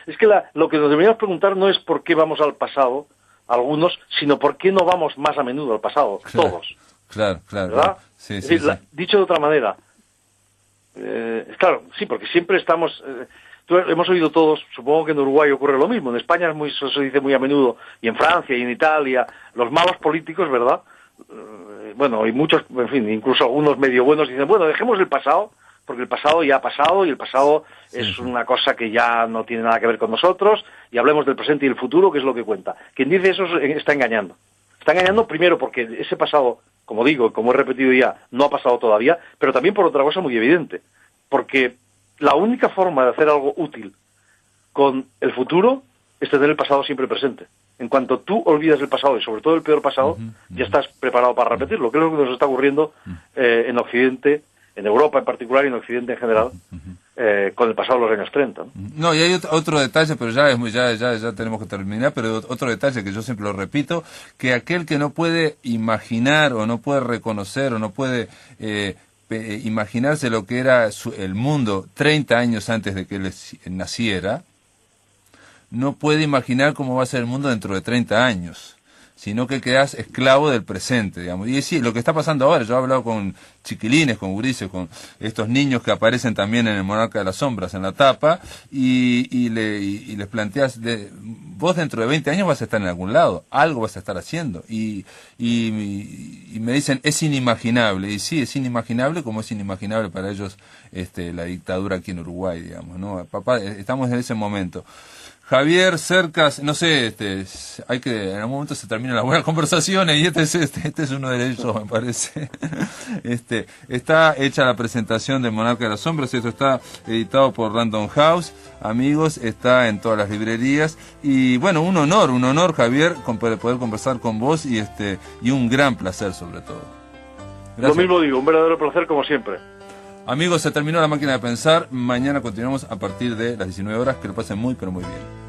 Es que lo que nos deberíamos preguntar no es por qué vamos al pasado, algunos, sino por qué no vamos más a menudo al pasado, todos. Claro. ¿Verdad? Sí. Dicho de otra manera, claro, sí, porque siempre estamos... hemos oído todos, supongo que en Uruguay ocurre lo mismo, en España se dice muy a menudo, y en Francia y en Italia, los malos políticos, ¿verdad? Y muchos, en fin, incluso algunos medio buenos dicen, bueno, dejemos el pasado, porque el pasado ya ha pasado, y el pasado es una cosa que ya no tiene nada que ver con nosotros, y hablemos del presente y el futuro, que es lo que cuenta. Quien dice eso está engañando. Está engañando primero porque ese pasado, como digo, como he repetido ya, no ha pasado todavía, pero también por otra cosa muy evidente, porque la única forma de hacer algo útil con el futuro es tener el pasado siempre presente. En cuanto tú olvidas el pasado, y sobre todo el peor pasado, ya estás preparado para repetirlo, que es lo que nos está ocurriendo en Occidente, en Europa en particular y en Occidente en general, con el pasado de los años 30. No, y hay otro detalle, pero ya tenemos que terminar, pero otro detalle que yo siempre lo repito, que aquel que no puede imaginar o no puede reconocer o no puede imaginarse lo que era el mundo 30 años antes de que él naciera, no puede imaginar cómo va a ser el mundo dentro de 30 años. sino que quedas esclavo del presente, digamos. Y sí, lo que está pasando ahora, yo he hablado con chiquilines, con gurises, con estos niños que aparecen también en el Monarca de las Sombras, en la tapa, y les planteas, vos dentro de 20 años vas a estar en algún lado, algo vas a estar haciendo, y me dicen, es inimaginable, y sí, es inimaginable como es inimaginable para ellos la dictadura aquí en Uruguay, digamos, ¿no? Papá, estamos en ese momento. Javier Cercas, no sé, hay que, en algún momento se terminan las buenas conversaciones y este es uno de ellos, me parece. Está hecha la presentación de Monarca de las Sombras, esto está editado por Random House, amigos, está en todas las librerías y bueno, un honor, Javier, poder conversar con vos y un gran placer sobre todo. Lo Gracias. mismo digo, un verdadero placer como siempre. Amigos, se terminó La Máquina de Pensar. Mañana continuamos a partir de las 19 horas. Que lo pasen muy, pero muy bien.